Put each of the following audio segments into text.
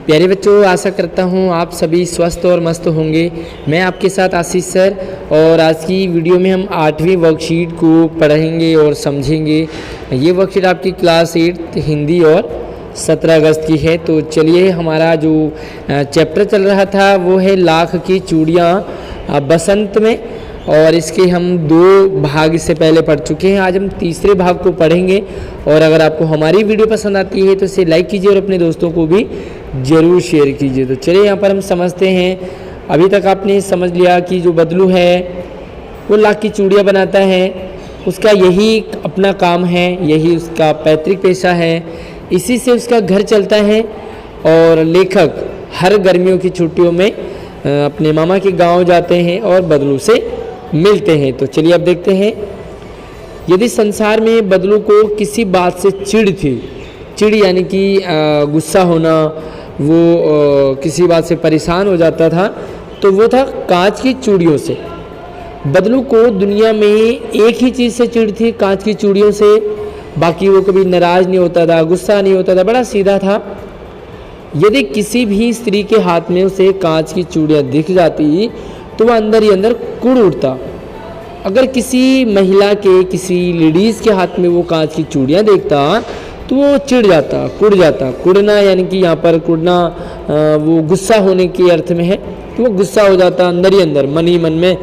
प्यारे बच्चों, आशा करता हूँ आप सभी स्वस्थ और मस्त होंगे। मैं आपके साथ आशीष सर, और आज की वीडियो में हम 8वीं वर्कशीट को पढ़ेंगे और समझेंगे। ये वर्कशीट आपकी क्लास 8 हिंदी और 17 अगस्त की है। तो चलिए, हमारा जो चैप्टर चल रहा था वो है लाख की चूड़ियाँ बसंत में, और इसके हम 2 भाग इससे पहले पढ़ चुके हैं। आज हम तीसरे भाग को पढ़ेंगे। और अगर आपको हमारी वीडियो पसंद आती है तो इसे लाइक कीजिए और अपने दोस्तों को भी ज़रूर शेयर कीजिए। तो चलिए, यहाँ पर हम समझते हैं। अभी तक आपने समझ लिया कि जो बदलू है वो लाख की चूड़ियाँ बनाता है, उसका यही अपना काम है, यही उसका पैतृक पेशा है, इसी से उसका घर चलता है। और लेखक हर गर्मियों की छुट्टियों में अपने मामा के गांव जाते हैं और बदलू से मिलते हैं। तो चलिए अब देखते हैं। यदि संसार में बदलू को किसी बात से चिढ़ यानी कि गुस्सा होना, वो किसी बात से परेशान हो जाता था, तो वो था कांच की चूड़ियों से। बदलू को दुनिया में एक ही चीज़ से चिढ़ थी, कांच की चूड़ियों से। बाकी वो कभी नाराज़ नहीं होता था, गुस्सा नहीं होता था, बड़ा सीधा था। यदि किसी भी स्त्री के हाथ में उसे कांच की चूड़ियाँ दिख जाती तो वह अंदर ही अंदर कुड़ उठता। अगर किसी महिला के, किसी लेडीज़ के हाथ में वो कांच की चूड़ियाँ देखता तो वो चिढ़ जाता, कुड़ जाता। कुड़ना यानी कि यहाँ पर कुड़ना वो गुस्सा होने के अर्थ में है। तो वो गुस्सा हो जाता अंदर ही अंदर, मन ही मन में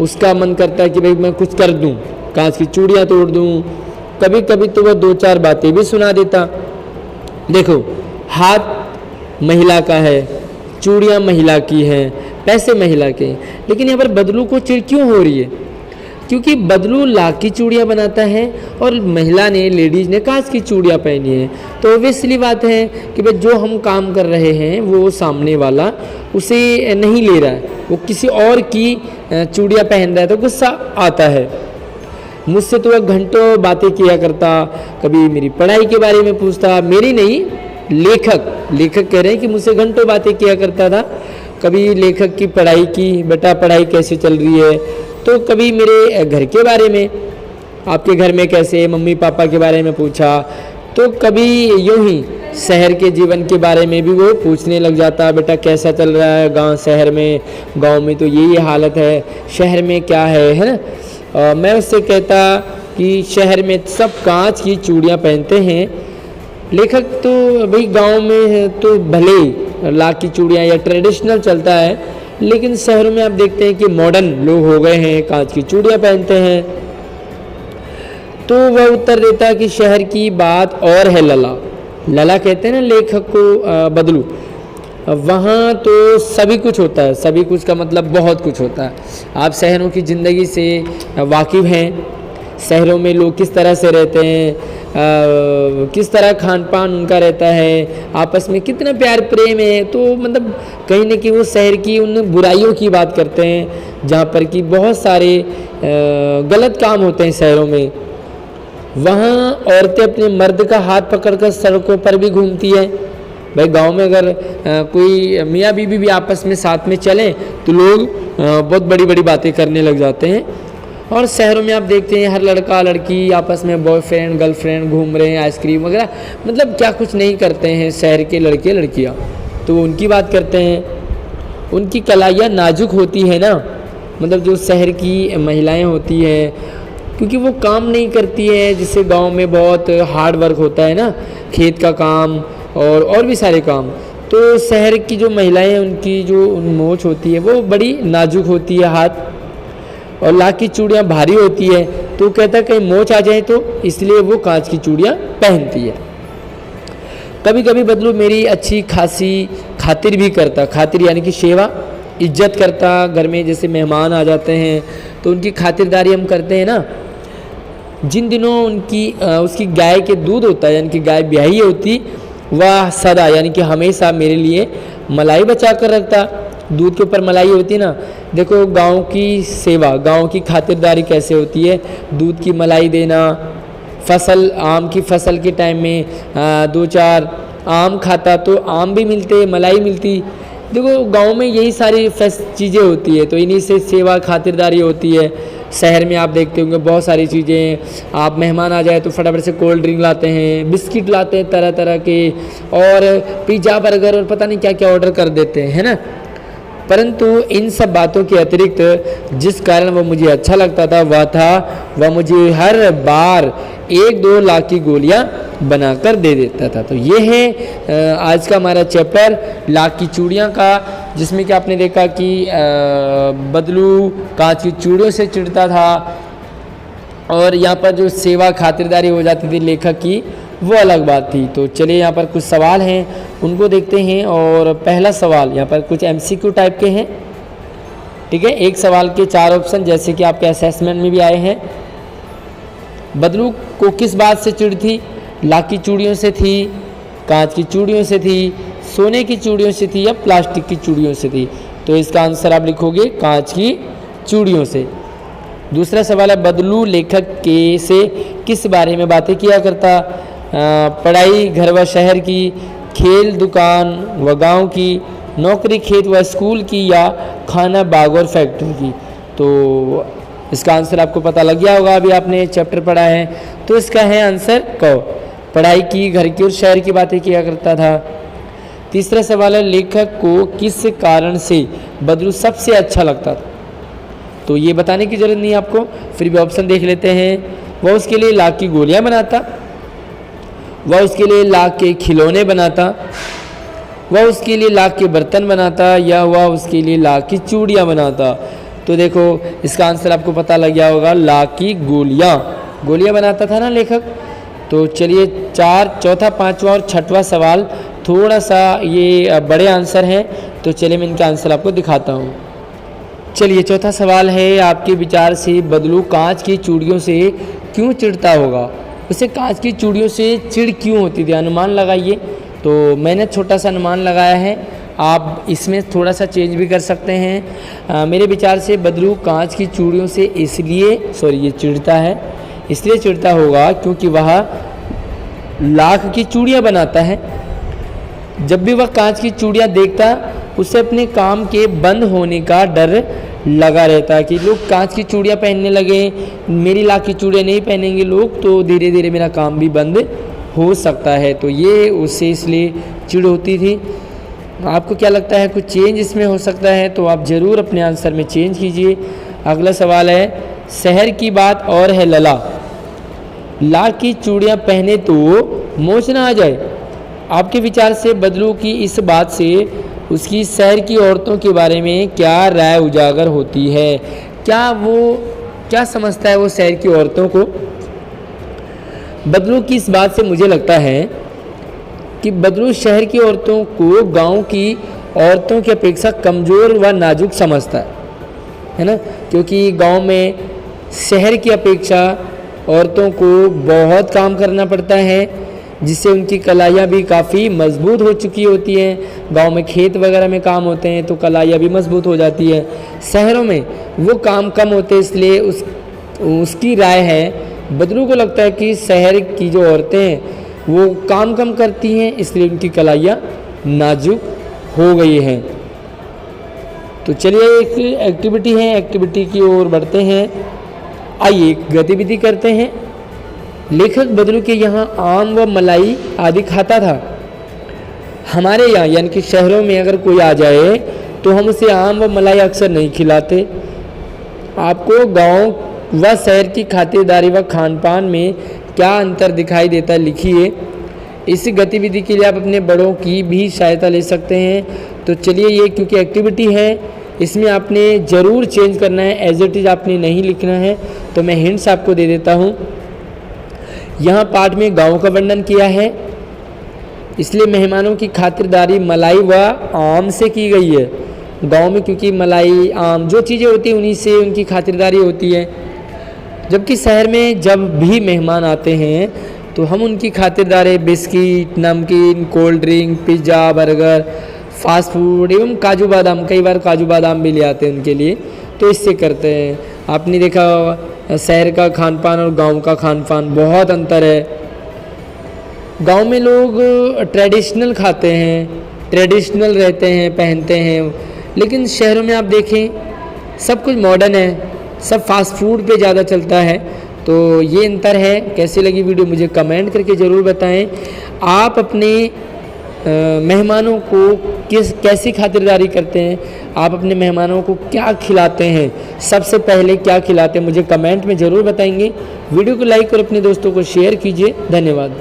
उसका मन करता है कि भाई मैं कुछ कर दूँ, कांच की चूड़ियाँ तोड़ दूँ। कभी कभी तो वह 2-4 बातें भी सुना देता। देखो, हाथ महिला का है, चूड़ियाँ महिला की हैं, पैसे महिला के हैं, लेकिन यहाँ पर बदलू को चिढ़ क्यों हो रही है? क्योंकि बदलू लाख की चूड़ियाँ बनाता है और महिला ने, लेडीज़ ने कांच की चूड़ियाँ पहनी है। तो ऑब्वियसली बात है कि भाई जो हम काम कर रहे हैं वो सामने वाला उसे नहीं ले रहा है, वो किसी और की चूड़ियाँ पहन रहा है, तो गुस्सा आता है। मुझसे तो वह घंटों बातें किया करता, कभी मेरी पढ़ाई के बारे में पूछता, मेरी नहीं, लेखक कह रहे हैं कि मुझसे घंटों बातें किया करता था। कभी लेखक की पढ़ाई की, बेटा पढ़ाई कैसे चल रही है, तो कभी मेरे घर के बारे में, आपके घर में कैसे, मम्मी पापा के बारे में पूछा, तो कभी यूँ ही शहर के जीवन के बारे में भी वो पूछने लग जाता, बेटा कैसा चल रहा है गांव, शहर में, गांव में तो ये हालत है, शहर में क्या है ना। मैं उससे कहता कि शहर में सब कांच की चूड़ियाँ पहनते हैं। लेखक तो भाई गांव में है तो भले लाख की चूड़ियाँ या ट्रेडिशनल चलता है, लेकिन शहरों में आप देखते हैं कि मॉडर्न लोग हो गए हैं, कांच की चूड़ियाँ पहनते हैं। तो वह उत्तर देता कि शहर की बात और है लला कहते हैं ना लेखक को, बदलू। वहाँ तो सभी कुछ होता है, सभी कुछ का मतलब बहुत कुछ होता है। आप शहरों की ज़िंदगी से वाकिफ़ हैं, शहरों में लोग किस तरह से रहते हैं, किस तरह खान पान उनका रहता है, आपस में कितना प्यार प्रेम है। तो मतलब कहीं न कहीं वो शहर की उन बुराइयों की बात करते हैं जहाँ पर कि बहुत सारे गलत काम होते हैं शहरों में। वहाँ औरतें अपने मर्द का हाथ पकड़कर सड़कों पर भी घूमती है। भाई गांव में अगर कोई मियाँ बीवी भी आपस में साथ में चलें तो लोग बहुत बड़ी बड़ी बातें करने लग जाते हैं। और शहरों में आप देखते हैं हर लड़का लड़की आपस में बॉयफ्रेंड गर्लफ्रेंड घूम रहे हैं, आइसक्रीम वगैरह, मतलब क्या कुछ नहीं करते हैं शहर के लड़के लड़कियां। तो वो उनकी बात करते हैं। उनकी कलाइयाँ नाजुक होती है ना, मतलब जो शहर की महिलाएं होती हैं, क्योंकि वो काम नहीं करती है, जिससे गांव में बहुत हार्ड वर्क होता है ना, खेत का काम और भी सारे काम। तो शहर की जो महिलाएँ हैं उनकी जो मोच होती है वो बड़ी नाजुक होती है हाथ, और लाख की चूड़ियाँ भारी होती है। तो कहता है कहीं मोच आ जाए तो, इसलिए वो कांच की चूड़ियाँ पहनती है। कभी कभी बदलू मेरी अच्छी खासी खातिर भी करता, खातिर यानी कि सेवा, इज्जत करता। घर में जैसे मेहमान आ जाते हैं तो उनकी खातिरदारी हम करते हैं ना। जिन दिनों उसकी गाय के दूध होता है, यानी कि गाय ब्याही होती, वह सदा यानी कि हमेशा मेरे लिए मलाई बचा कर रखता। दूध के ऊपर मलाई होती ना। देखो गांव की सेवा, गांव की खातिरदारी कैसे होती है, दूध की मलाई देना, फसल, आम की फसल के टाइम में 2-4 आम खाता तो आम भी मिलते, मलाई मिलती। देखो गांव में यही सारी चीज़ें होती है, तो इन्हीं से सेवा खातिरदारी होती है। शहर में आप देखते होंगे बहुत सारी चीज़ें, आप मेहमान आ जाए तो फटाफट से कोल्ड ड्रिंक लाते हैं, बिस्किट लाते हैं तरह तरह के, और पिज़्ज़ा बर्गर और पता नहीं क्या क्या ऑर्डर कर देते हैं, है ना। परंतु इन सब बातों के अतिरिक्त जिस कारण वो मुझे अच्छा लगता था वह मुझे हर बार 1-2 लाख की गोलियां बनाकर दे देता था। तो ये है आज का हमारा चैप्टर लाख की चूड़ियाँ का, जिसमें कि आपने देखा कि बदलू कांच की चूड़ियों से चिढ़ता था, और यहाँ पर जो सेवा खातिरदारी हो जाती थी लेखक की वो अलग बात थी। तो चलिए यहाँ पर कुछ सवाल हैं उनको देखते हैं। और पहला सवाल यहाँ पर कुछ MCQ टाइप के हैं, ठीक है। एक सवाल के 4 ऑप्शन जैसे कि आपके असेसमेंट में भी आए हैं। बदलू को किस बात से चिढ़ थी? लाख की चूड़ियों से थी, कांच की चूड़ियों से थी, सोने की चूड़ियों से थी या प्लास्टिक की चूड़ियों से थी? तो इसका आंसर आप लिखोगे कांच की चूड़ियों से। दूसरा सवाल है बदलू लेखक के से किस बारे में बातें किया करता? पढ़ाई घर व शहर की, खेल दुकान व गांव की, नौकरी खेत व स्कूल की, या खाना बाग और फैक्ट्री की? तो इसका आंसर आपको पता लग गया होगा, अभी आपने चैप्टर पढ़ा है। तो इसका है आंसर क, पढ़ाई की, घर की और शहर की बातें किया करता था। तीसरा सवाल है लेखक को किस कारण से बदलू सबसे अच्छा लगता था? तो ये बताने की ज़रूरत नहीं आपको, फिर भी ऑप्शन देख लेते हैं। वह उसके लिए लाख की गोलियां बनाता, वह उसके लिए लाख के खिलौने बनाता, वह उसके लिए लाख के बर्तन बनाता, या वह उसके लिए लाख की चूड़ियाँ बनाता? तो देखो इसका आंसर आपको पता लग गया होगा, लाख की गोलियाँ बनाता था ना लेखक। तो चलिए चौथा, पांचवा और छठवां सवाल थोड़ा सा ये बड़े आंसर हैं, तो चलिए मैं इनका आंसर आपको दिखाता हूँ। चलिए चौथा सवाल है, आपके विचार से बदलू कांच की चूड़ियों से क्यों चिढ़ता होगा? उसे कांच की चूड़ियों से चिढ़ क्यों होती थी? अनुमान लगाइए। तो मैंने छोटा सा अनुमान लगाया है, आप इसमें थोड़ा सा चेंज भी कर सकते हैं। मेरे विचार से बदलू कांच की चूड़ियों से ये चिढ़ता है, इसलिए चिढ़ता होगा क्योंकि वह लाख की चूड़ियाँ बनाता है। जब भी वह कांच की चूड़ियाँ देखता उसे अपने काम के बंद होने का डर लगा रहता है कि लोग कांच की चूड़ियाँ पहनने लगे, मेरी लाख की चूड़ियाँ नहीं पहनेंगे लोग, तो धीरे धीरे मेरा काम भी बंद हो सकता है। तो ये उससे इसलिए चिढ़ होती थी। आपको क्या लगता है कुछ चेंज इसमें हो सकता है? तो आप ज़रूर अपने आंसर में चेंज कीजिए। अगला सवाल है, शहर की बात और है लला, लाख की चूड़ियाँ पहने तो मोच ना आ जाए? आपके विचार से बदलू की इस बात से उसकी शहर की औरतों के बारे में क्या राय उजागर होती है? क्या समझता है वो शहर की औरतों को? बदलू की इस बात से मुझे लगता है कि बदलू शहर की औरतों को गांव की औरतों की अपेक्षा कमज़ोर व नाजुक समझता है ना, क्योंकि गांव में शहर की अपेक्षा औरतों को बहुत काम करना पड़ता है, जिससे उनकी कलाइयाँ भी काफ़ी मजबूत हो चुकी होती हैं। गांव में खेत वगैरह में काम होते हैं तो कलाइयाँ भी मजबूत हो जाती है। शहरों में वो काम कम होते हैं, इसलिए उसकी राय है, बदलू को लगता है कि शहर की जो औरतें हैं वो काम कम करती हैं, इसलिए उनकी कलाइयाँ नाजुक हो गई हैं। तो चलिए एक एक्टिविटी है, एक्टिविटी की ओर बढ़ते हैं। आइए एक गतिविधि करते हैं। लेखक बदलू के यहाँ आम व मलाई आदि खाता था। हमारे यहाँ यानी कि शहरों में अगर कोई आ जाए तो हम उसे आम व मलाई अक्सर नहीं खिलाते। आपको गांव व शहर की खातिरदारी व खान पान में क्या अंतर दिखाई देता है, लिखिए। इस गतिविधि के लिए आप अपने बड़ों की भी सहायता ले सकते हैं। तो चलिए ये क्योंकि एक्टिविटी है इसमें आपने ज़रूर चेंज करना है, एज इट इज़ आपने नहीं लिखना है। तो मैं हिंट्स आपको दे देता हूँ। यहाँ पाठ में गांव का वर्णन किया है, इसलिए मेहमानों की खातिरदारी मलाई व आम से की गई है। गांव में क्योंकि मलाई आम जो चीज़ें होती हैं उन्हीं से उनकी खातिरदारी होती है, जबकि शहर में जब भी मेहमान आते हैं तो हम उनकी खातिरदारी बिस्किट, नमकीन, cold drink, pizza, burger, fast food एवं काजू बादाम, कई बार काजू बादाम भी ले आते हैं उनके लिए, तो इससे करते हैं। आपने देखा शहर का खान पान और गांव का खान पान बहुत अंतर है। गांव में लोग ट्रेडिशनल खाते हैं, ट्रेडिशनल रहते हैं, पहनते हैं, लेकिन शहरों में आप देखें सब कुछ मॉडर्न है, सब फास्ट फूड पे ज़्यादा चलता है। तो ये अंतर है। कैसी लगी वीडियो मुझे कमेंट करके ज़रूर बताएं। आप अपने मेहमानों को कैसी खातिरदारी करते हैं, आप अपने मेहमानों को क्या खिलाते हैं, सबसे पहले क्या खिलाते हैं, मुझे कमेंट में ज़रूर बताएंगे। वीडियो को लाइक और अपने दोस्तों को शेयर कीजिए। धन्यवाद।